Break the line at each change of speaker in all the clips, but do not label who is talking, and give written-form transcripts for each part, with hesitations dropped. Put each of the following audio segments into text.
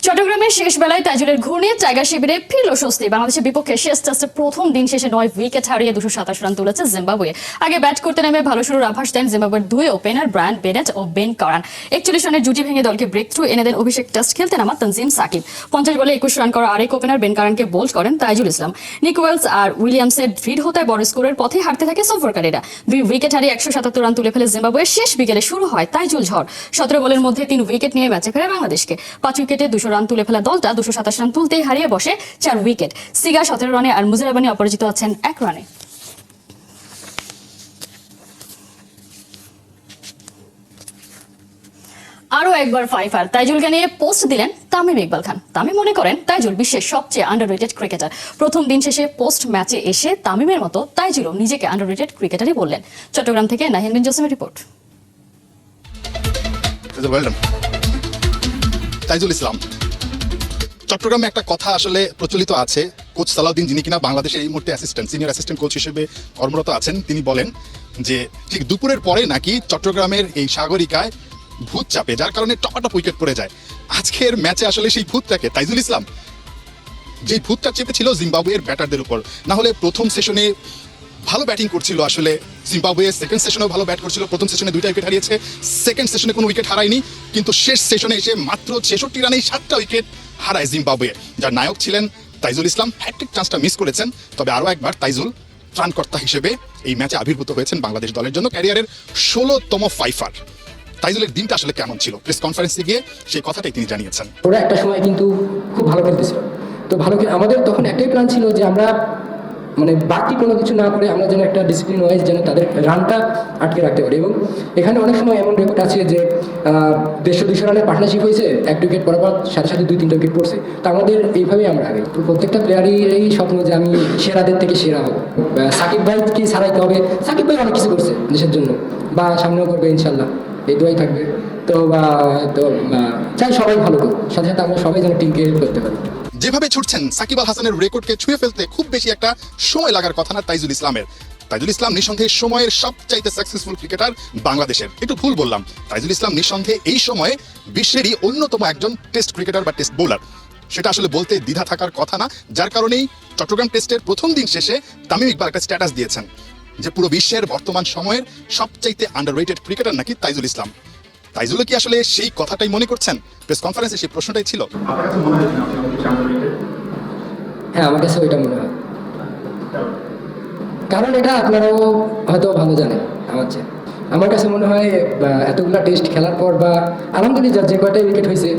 চট্টগ্রামের শেষ বেলায় তাইজুলের ঘূর্ণি টাইগার শিবিরে ফিরল স্বস্তি। বাংলাদেশের বিপক্ষে শেষ টেস্টের প্রথম দিন শেষে 9 উইকেট হারিয়ে 227 রান তুলেছে জিম্বাবুয়ে। আগে ব্যাট করতে নেমে ভালো শুরুর আভাস দেন জিম্বাবুয়ের দুই ওপেনার ব্রায়ান বেনেট ও বেন কারান। 41 রানের জুটি ভেঙে দলকে ব্রেক থ্রু এনে দেন অভিষেক টেস্ট খেলতে নামা তানজিম সাকিব। 50 বলে 21 রান করা আরেক ওপেনার বেন কারানকে বোল্ড করেন তাইজুল ইসলাম। নিক ওয়েলস আর উইলিয়ামসের ভিড় হতে বড় স্কোরের পথে হাঁটতে থাকে সফরকারীরা। 2 উইকেট হারিয়ে 177 রান তুলে ফেলে জিম্বাবুয়ে। শেষ বিকেলে শুরু হয় তাইজুল ঝড়। 17 বলের মধ্যে 3 উইকেট নিয়ে ম্যাচে ফেরে বাংলাদেশকে। 5 উইকেটে 200 রান তুলে ফেলা দলটা 227 রান তুলতেই হারিয়ে বসে 4 উইকেট। সিগা 17 রানে আর মুজিরাবানি অপরাজিত আছেন 1 রানে। আরো একবার ফাইফার তাইজুলকে নিয়ে পোস্ট দিলেন তামিম ইকবাল খান। তামিম মনে করেন তাইজুল বিশ্বের সবচেয়ে আন্ডাররেটেড ক্রিকেটার। প্রথম দিন শেষে পোস্ট ম্যাচে এসে তামিমের মতো তাইজুলও নিজেকে আন্ডাররেটেড ক্রিকেটারই বললেন। চট্টগ্রাম থেকে নাহিয়ান বিন জসিমের রিপোর্ট।
তাইজুল ইসলাম, চট্টগ্রামে একটা কথা আসলে প্রচলিত আছে, কোচ সালাউদ্দিন যিনি কিনা বাংলাদেশের এই মুহূর্তে সিনিয়র অ্যাসিস্ট্যান্ট কোচ হিসেবে কর্মরত আছেন, তিনি বলেন যে ঠিক দুপুরের পরে নাকি চট্টগ্রামের এই সাগরিকায় ভূত চাপে, যার কারণে টপাটপ উইকেট পড়ে যায়। আজকের ম্যাচে আসলে সেই ভূতটাকে তাইজুল ইসলাম, যে ভূতটা চেপেছিল জিম্বাবুয়ের ব্যাটারদের উপর। না হলে প্রথম সেশনে ভালো ব্যাটিং করছিল আসলে জিম্বাবুয়ে, সেকেন্ড সেশনেও ভালো ব্যাট করছিল। প্রথম সেশনে 2টা উইকেট হারিয়েছে, সেকেন্ড সেশনে কোনো উইকেট হারায়নি, কিন্তু শেষ সেশনে এসে মাত্র 66 রানেই 7টা উইকেট হারায় জিম্বাবুয়ে। যার নায়ক ছিলেন তাইজুল ইসলাম, হ্যাট্রিক চান্সটা মিস করেছেন। তবে আরও একবার তাইজুল ত্রাণকর্তা হিসেবে এই ম্যাচে আবির্ভূত হয়েছেন বাংলাদেশ দলের জন্য। ক্যারিয়ারের 16তম ফাইফার। তাইজুলের দিনটা আসলে কেমন ছিল, প্রেস কনফারেন্সে গিয়ে সেই কথাটাই তিনি জানিয়েছেন।
ওরা একটা সময় কিন্তু খুব ভালো খেলতেছিল, তো আমাদের তখন একটাই প্ল্যান ছিল যে আমরা মানে বাকি কোনো কিছু না করে আমরা যেন একটা ডিসিপ্লিন ওয়াইজ যেন তাদের রানটা আটকে রাখতে পারি। এবং এখানে অনেক সময় এমন রেকর্ড আছে যে 150-200 রানের পার্টনারশিপ হয়েছে, 1 উইকেট পর সাথে সাথে 2-3টা উইকেট পড়ছে। তো আমাদের এইভাবেই আমরা আগে, তো প্রত্যেকটা প্লেয়ারই স্বপ্ন যে আমি সেরাদের থেকে সেরা হব। সাকিব ভাইকে ছাড়াইতে হবে। সাকিব ভাই অনেক কিছু করছে দেশের জন্য, বা সামনেও করবে ইনশাল্লাহ, এই দোয়াই থাকবে। তো চাই সবাই ভালো করুক, সাথে সাথে আমরা সবাই যেন টিমকে হেল্প করতে পারি।
যেভাবে ছুটছেন সাকিব আল হাসানের রেকর্ডকে ছুঁয়ে ফেলতে খুব বেশি একটা সময় লাগার কথা না তাইজুল ইসলামের। তাইজুল ইসলাম নিঃসন্দেহে সময়ের সবচাইতে সাকসেসফুল ক্রিকেটার বাংলাদেশের। একটু ভুল বললাম, তাইজুল ইসলাম নিঃসন্দেহে এই সময়ে বিশ্বেরই অন্যতম একজন টেস্ট ক্রিকেটার বা টেস্ট বোলার। সেটা আসলে বলতে দ্বিধা থাকার কথা না। যার কারণেই চট্টগ্রাম টেস্টের প্রথম দিন শেষে তামিম ইকবাল একটা স্ট্যাটাস দিয়েছেন যে পুরো বিশ্বের বর্তমান সময়ের সবচাইতে আন্ডাররেটেড ক্রিকেটার নাকি তাইজুল ইসলাম। তাইজুল কি আসলে সেই কথাটাই মনে করছেন? প্রেস কনফারেন্সে সেই প্রশ্নটাই ছিল।
হ্যাঁ, আমার কাছে ওইটা মনে হয়, কারণ এটা আপনারাও হয়তো ভালো জানেন আমার কাছে মনে হয় এতগুলা টেস্ট খেলার পর বা আলহামদুলিল্লাহ যে কয়টা উইকেট হয়েছে,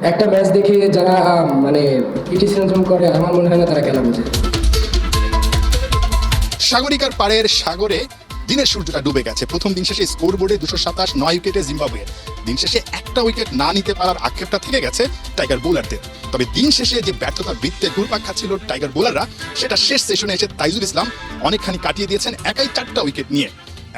একটা ম্যাচ দেখে যারা মানে ক্রিটিসিজম করে, আমার মনে হয় না তারা খেলা বুঝে।
সাগরিকার পাড়ের সাগরে দিনের সূর্যটা ডুবে গেছে। প্রথম দিন শেষে স্কোর বোর্ডে 227, 9 উইকেটে জিম্বাবুয়ে। দিন শেষে একটা উইকেট না নিতে পারার আক্ষেপটা থেকে গেছে টাইগার বোলারদের। তবে দিন শেষে যে ব্যর্থতার বৃত্তে ঘুরপাক খাচ্ছিল টাইগার বোলাররা, সেটা শেষ সেশনে এসে তাইজুল ইসলাম অনেকখানি কাটিয়ে দিয়েছেন একাই 4টা উইকেট নিয়ে।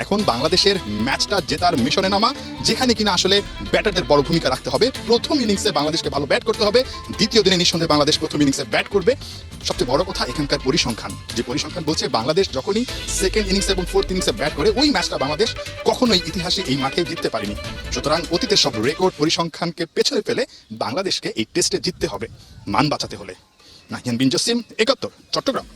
এখন বাংলাদেশের ম্যাচটা জেতার মিশনে নামা, যেখানে কিনা আসলে ব্যাটারদের বড় ভূমিকা রাখতে হবে। প্রথম ইনিংসে বাংলাদেশকে ভালো ব্যাট করতে হবে, দ্বিতীয় দিনে নিঃসন্দেহে বাংলাদেশ প্রথম ইনিংসে ব্যাট করবে। সবচেয়ে বড় কথা এখানকার পরিসংখ্যান, যে পরিসংখ্যান বলছে বাংলাদেশ যখনই সেকেন্ড ইনিংস এবং ফোর্থ ইনিংসে ব্যাট করে, ওই ম্যাচটা বাংলাদেশ কখনোই ইতিহাসে এই মাঠে জিততে পারেনি। সুতরাং অতীতের সব রেকর্ড পরিসংখ্যানকে পেছনে ফেলে বাংলাদেশকে এই টেস্টে জিততে হবে, মান বাঁচাতে হলে। নাহিয়ান বিন জসিম, 71, চট্টগ্রাম।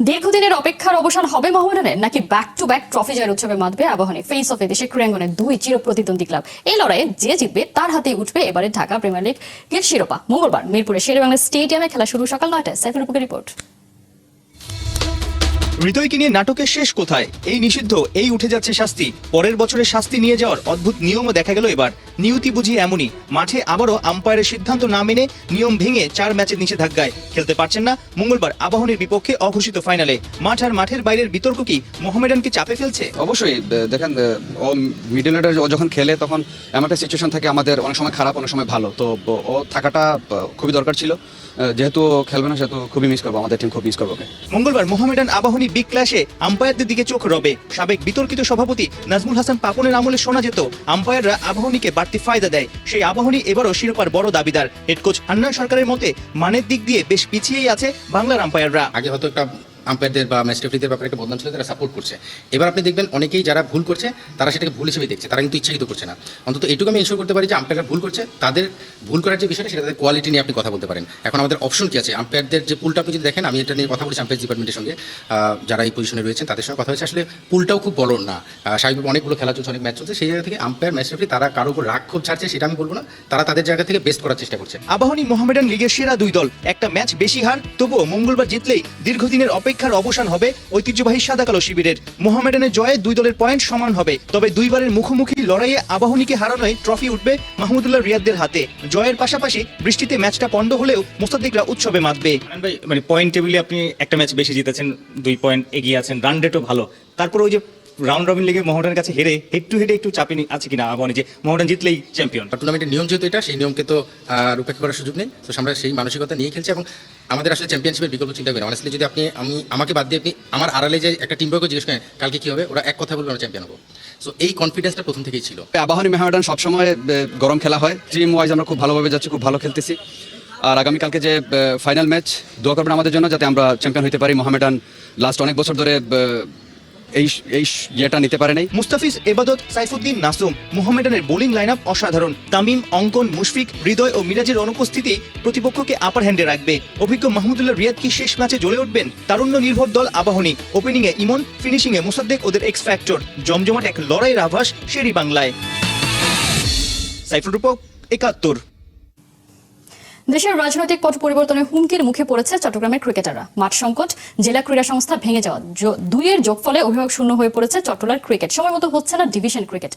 দীর্ঘদিনের অপেক্ষার অবসান হবে মোহামেডানের, নাকি ব্যাক টু ব্যাক ট্রফি জয়ের উৎসবে মাতবে আবাহনী? ফেস অফ এদেশে ক্রীড়াঙ্গনের 2 চিরপ্রতিদ্বন্দ্বী ক্লাব। এই লড়াইয়ে যে জিতবে তার হাতেই উঠবে এবারে ঢাকা প্রিমিয়ার লিগের শিরোপা। মঙ্গলবার মিরপুরে শেরেবাংলা স্টেডিয়ামে খেলা শুরু সকাল 9টায়। সাইফুল রূপকের রিপোর্ট।
হৃদয়কে নিয়ে নাটকের শেষ কোথায়? এই নিষিদ্ধ, এই উঠে যাচ্ছে শাস্তি। পরের বছরের শাস্তি নিয়ে যাওয়ার অদ্ভুত নিয়মও দেখা গেল এবার। নিয়তি বুঝি এমনই, মাঠে আবারও আম্পায়ারের সিদ্ধান্ত না মেনে নিয়ম ভেঙে 4 ম্যাচের নিষেধাজ্ঞায় খেলতে পারছেন না মঙ্গলবার আবাহনীর বিপক্ষে অঘোষিত ফাইনালে। মাঠ আর মাঠের বাইরের বিতর্ক কি মোহামেডানকে চাপে ফেলছে?
অবশ্যই দেখেন, ও মিডল অর্ডার ও যখন খেলে তখন এমন একটা সিচুয়েশন থাকে, আমাদের অনেক সময় খারাপ অনেক সময় ভালো, তো ও থাকাটা খুবই দরকার ছিল। যেহেতু খেলবে না, সেহেতু খুবই মিস করবো, আমাদের টিম খুব মিস করবো।
মঙ্গলবার মোহামেডান আবাহনী বিগ ক্ল্যাশে আম্পায়ারদের দিকে চোখ রবে। সাবেক বিতর্কিত সভাপতি নাজমুল হাসান পাপনের আমলে শোনা যেত আম্পায়াররা আবাহনীকে বাড়তি ফায়দা দেয়। সেই আবাহনী এবারও শিরোপার বড় দাবিদার। হেড কোচ হান্নান সরকারের মতে মানের দিক দিয়ে বেশ পিছিয়েই আছে বাংলার আম্পায়াররা।
আগে হয়তো একটা আম্পায়ারদের বা ম্যাচ রেফারিদের ব্যাপারে একটা বদনাম ছিল, তারা সাপোর্ট করছে। এবার আপনি দেখবেন অনেকেই যারা ভুল করছে তারা সেটাকে ভুল হিসেবে দেখছে, তারা কিন্তু ইচ্ছাকৃত করছে না। অন্তত এইটুকু আমি এনশিওর করতে পারি যে আম্পায়াররা ভুল করছে, তাদের ভুল করার যে বিষয়টা সেটা তাদের কোয়ালিটি নিয়ে আপনি কথা বলতে পারেন। এখন আমাদের অপশন কি আছে, আম্পায়ারদের যে পুলটা আপনি যদি দেখেন, আমি এটা নিয়ে কথা বলেছি আম্পায়ার ডিপার্টমেন্টের সঙ্গে, যারা এই পজিশনে রয়েছেন তাদের সঙ্গে কথা হয়েছে। আসলে পুলটাও খুব বড় না, স্বাভাবিকভাবে অনেকগুলো খেলা চলছে, অনেক ম্যাচ চলছে, সেই জায়গা থেকে আম্পায়ার ম্যাচ রেফারি তারা কারো উপর রাগ ক্ষোভ ছাড়ছে সেটা আমি বলবো না, তারা তাদের জায়গা থেকে বেস্ট করার চেষ্টা করছে।
আবাহনী মোহামেডান লিগের সেরা দুই দল, একটা ম্যাচ বেশি হার, তবুও মঙ্গলবার জিতলেই দীর্ঘদিনের অপেক্ষার অবসান হবে ঐতিহ্যবাহী সাদা কালো শিবিরের। মোহামেডানের জয়ে দুই দলের পয়েন্ট সমান হবে, তবে দুইবারের মুখোমুখি লড়াইয়ে আবাহনীকে হারানোয় ট্রফি উঠবে মাহমুদুল্লাহ রিয়াদদের হাতে। জয়ের পাশাপাশি বৃষ্টিতে ম্যাচটা পন্ড হলেও মোস্তাদিকরা উৎসবে মাতবে।
মানে পয়েন্ট টেবিলে আপনি একটা ম্যাচ বেশি জিতেছেন, 2 পয়েন্ট এগিয়ে আছেন, রান রেটও ভালো, তারপর ওই যে রাউন্ড রবিন লিগে মোহামেডানের কাছে হেরে হেড টু হেডে একটু চাপে আছে কিনা আবাহনী, যে মোহামেডান জিতলেই চ্যাম্পিয়ন?
টুর্নামেন্টের নিয়ম যেহেতু এটা, সেই নিয়মকে তো আর উপেক্ষা করার সুযোগ নেই। তো আমরা সেই মানসিকতা নিয়ে খেলছি এবং আমাদের আসলে চ্যাম্পিয়নশিপের বিকল্প চিন্তা করি না। অনেস্টলি যদি আমাকে বাদ দিয়ে আপনি আমার আড়ালে যে একটা টিম বয়কে জিজ্ঞেস করেন কালকে কী হবে, ওরা এক কথা বলবে আমরা চ্যাম্পিয়ন হবো। সো এই কনফিডেন্সটা প্রথম থেকেই ছিল।
আবাহনী মোহামেডান সবসময় গরম খেলা হয়, টিম ওয়াইজ আমরা খুব ভালোভাবে যাচ্ছি, খুব ভালো খেলতেছি। আর আগামীকালকে যে ফাইনাল ম্যাচ, দোয়া করবেন আমাদের জন্য যাতে আমরা চ্যাম্পিয়ন হতে পারি। মোহামেডান লাস্ট অনেক বছর ধরে এই ইয়েটা নিতে পারে নাই।
মুস্তাফিজ, এবাদত, সাইফুদ্দিন, নাসুম, মোহামেডানের বোলিং লাইনআপ অসাধারণ। তামিম, অঙ্কন, মুশফিক, হৃদয় ও মিরাজের অনুপস্থিতি প্রতিপক্ষকে আপার হ্যান্ডে রাখবে। অভিজ্ঞ মাহমুদুল্লাহ রিয়াদ কি শেষ ম্যাচে জ্বলে উঠবেন? তারুণ্য নির্ভর দল আবাহনী, ওপেনিংয়ে ইমন, ফিনিশিংয়ে মোসাদ্দেক ওদের এক্স ফ্যাক্টর। জমজমাট এক লড়াইয়ের আভাস শেরি বাংলায়। সাইফুল রূপক, ৭১।
দেশের রাজনৈতিক পট পরিবর্তনের হুমকির মুখে পড়েছে চট্টগ্রামের ক্রিকেটাররা। মাঠ সংকট, জেলা ক্রীড়া সংস্থা ভেঙে যাওয়া, দুইয়ের যোগফলে অভিভাবক শূন্য হয়ে পড়েছে চট্টলার ক্রিকেট। সময় মতো হচ্ছে না ডিভিশন ক্রিকেট।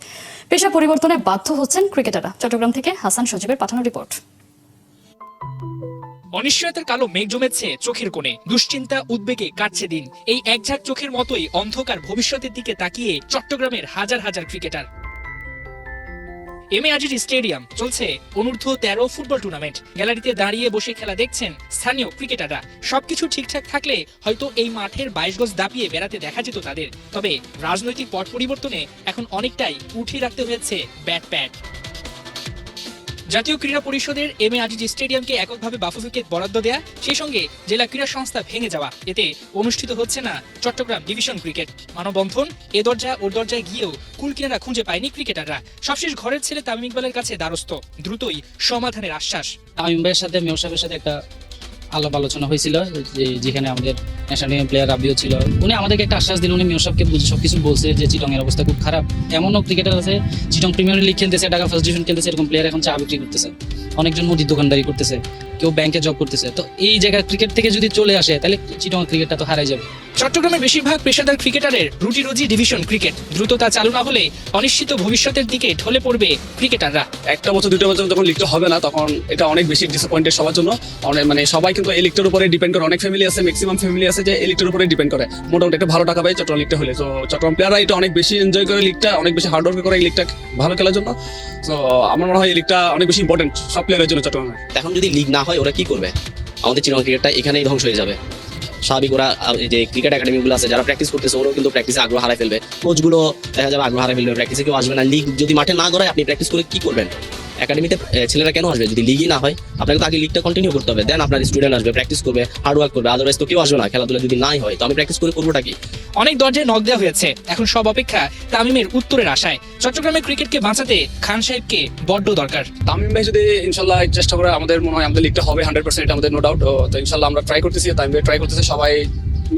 পেশা পরিবর্তনে বাধ্য হচ্ছেন ক্রিকেটাররা। চট্টগ্রাম থেকে হাসান সজীবের পাঠানো রিপোর্ট।
অনিশ্চয়তার কালো মেঘ জমেছে চোখের কোণে, দুশ্চিন্তা উদ্বেগে কাটছে দিন। এই একঝাঁক চোখের মতোই অন্ধকার ভবিষ্যতের দিকে তাকিয়ে চট্টগ্রামের হাজার হাজার cricketer. M A Aziz stadium চলছে অনূর্ধ্ব 13 ফুটবল টুর্নামেন্ট। গ্যালারিতে দাঁড়িয়ে বসে খেলা দেখছেন স্থানীয় ক্রিকেটাররা। সবকিছু ঠিকঠাক থাকলে হয়তো এই মাঠের 22 গজ দাপিয়ে বেড়াতে দেখা যেত তাদের। তবে রাজনৈতিক পট পরিবর্তনে এখন অনেকটাই উঠিয়ে রাখতে হয়েছে ব্যাট প্যাড। জাতীয় ক্রীড়া পরিষদের এম এ আজিজ স্টেডিয়ামকে এককভাবে বাফু উইকেট বরাদ্দ দেয়া, সেই সঙ্গে জেলা ক্রীড়া সংস্থা ভেঙে যাওয়া, এতে অনুষ্ঠিত হচ্ছে না চট্টগ্রাম ডিভিশন ক্রিকেট। মানববন্ধন, এ দরজা ওর দরজায় গিয়েও কুল কিনারা খুঁজে পায়নি ক্রিকেটাররা। সবশেষ ঘরের ছেলে তামিম ইকবালের কাছে দ্বারস্থ, দ্রুতই সমাধানের আশ্বাস।
তামিম ভাইয়ের সাথে মেয়র সাহেবের সাথে একটা আলাপ আলোচনা হয়েছিল, যেখানে আমাদের ন্যাশনাল টিমের প্লেয়ার রাবিও ছিল। উনি আমাদেরকে একটা আশ্বাস দিলেন, উনি মেয়র সাহেবকে বুঝে সবকিছু বলছে যে চিটংয়ের অবস্থা খুব খারাপ। এমনও ক্রিকেটার আছে চিটং প্রিমিয়ার লিগ খেলতেছে, ঢাকা ফার্স্ট ডিভিশন খেলতেছে, এরকম প্লেয়ার এখন চা বিক্রি করতেছে, অনেকজন মুদির দোকানদারি করতেছে, কেউ ব্যাংকে জব করতেছে। তো এই জায়গায় ক্রিকেট থেকে যদি চলে আসে তাহলে চিটং ক্রিকেটটা তো হারাই যাবে।
চট্টগ্রামের বেশিরভাগ পেশাদার ক্রিকেটারের রুটি রুজি ডিভিশন ক্রিকেট। দ্রুত তা চালু না হলে অনিশ্চিত ভবিষ্যতের দিকে ঢলে পড়বে ক্রিকেটাররা।
একটা বছর 2টা বছর যখন লিগটা হবে না, তখন এটা অনেক বেশি ডিসঅ্যাপয়েন্টেড সবার জন্য। মানে সবাই কিন্তু এই লিগটার উপরে ডিপেন্ড করে। অনেক ফ্যামিলি আছে, ম্যাক্সিমাম ফ্যামিলি আছে যে এই লিগটার উপরে ডিপেন্ড করে। মোটামুটি একটা ভালো টাকা পায় চট্টগ্রাম লিগটা হলে। তো চট্টগ্রাম প্লেয়াররা এটা অনেক বেশি এনজয় করে, লিগটা অনেক বেশি হার্ড ওয়ার্ক করে এই লিগটা ভালো খেলার জন্য। তো আমার মনে হয় এই লিগটা অনেক বেশি ইম্পর্টেন্ট সব প্লেয়ারের জন্য চট্টগ্রামে।
এখন যদি লিগ না হয় ওরা কি করবে? আমাদের চিটগাং ক্রিকেটটা এখানেই ধ্বংস হয়ে যাবে। স্বাভাবিক ওরা যে ক্রিকেট একাডেমিগুলো আছে যারা প্র্যাকটিস করতেছে, ওরাও কিন্তু প্র্যাকটিসে আগ্রহ হারাই ফেলবে। কোচগুলো দেখা যাবে আগ্রহ হারাই ফেলবে, প্র্যাকটিসে কেউ আসবে না। লিগ যদি মাঠে না গড়ায় আপনি প্র্যাকটিস করে কি করবেন? একাডেমিতে ছেলেরা কেন আসবে যদি লিগই না হয়? আপনাকে তো আগে লিগটা কন্টিনিউ করতে হবে, দেন আপনার স্টুডেন্ট আসবে, প্র্যাকটিস করবে, হার্ড ওয়ার্ক করবে। আদারওয়াইজ তো কেউ আসবে না। খেলাধুলা যদি নাই হয় তো আমি প্র্যাকটিস করে করবোটা কি?
অনেক দরজায় নক দেওয়া হয়েছে, এখন সব অপেক্ষা তামিমের উত্তরের আশায়। চট্টগ্রামের ক্রিকেটকে বাঁচাতে খান সাহেবকে বড্ড দরকার।
তামিম ভাই যদি ইনশাল্লাহ চেষ্টা করে, আমাদের মনে হয় আমাদের লিগটা হবে 100%, এটা আমাদের নো ডাউট। তো ইনশাল্লাহ আমরা ট্রাই করতেছি, তামিম ভাই ট্রাই করতেছে, সবাই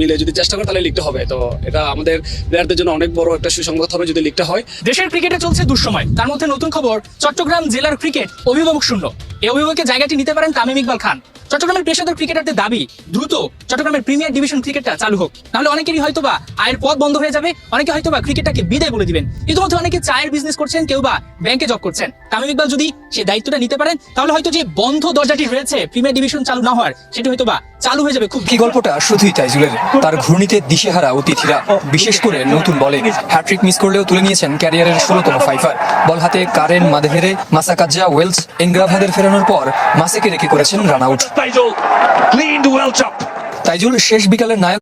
মিলে যদি চেষ্টা করে তাহলে লিগটা হবে। তো এটা আমাদের প্লেয়ারদের জন্য অনেক বড় একটা সুসংবাদ হবে যদি লিগটা হয়।
দেশের ক্রিকেটে চলছে দুঃসময়, তার মধ্যে নতুন খবর, চট্টগ্রাম জেলার ক্রিকেট অভিভাবক শূন্য। এই অভিভাবকের জায়গাটি নিতে পারেন তামিম ইকবাল খান। চট্টগ্রামের পেশাদার ক্রিকেটারদের দাবি দ্রুত চট্টগ্রামের প্রিমিয়ার ডিভিশন ক্রিকেটটা চালু হোক, নাহলে অনেকেরই হয়তোবা আয়ের পথ বন্ধ হয়ে যাবে, অনেকে হয়তোবা ক্রিকেটটাকে বিদায় বলে দিবেন। ইতিমধ্যে অনেকে চায়ের বিজনেস করছেন, কেউ বা ব্যাংকে জব করছেন। তামিম ইকবাল যদি সে দায়িত্বটা নিতে পারেন তাহলে হয়তো যে বন্ধ দরজাটি রয়েছে প্রিমিয়ার ডিভিশন চালু না হওয়ার, সেটি হয়তোবা চালু হয়ে যাবে খুব।
কি গল্পটা শুধুই তাইজুলের, তার ঘূর্ণিতে দিশেহারা অতিথিরা, বিশেষ করে নতুন বলে হ্যাট্রিক মিস করলেও তুলে নিয়েছেন ক্যারিয়ারের 16তম ফাইফার। বল হাতে কারেন মাদেহেরে, মাসাকাজ্জা, ওয়েলস, এনগ্রাভাদের ফেরানোর পর মাসেকে রেখে করেছেন রান আউট। তাইজুল শেষ বিকালের নায়ক।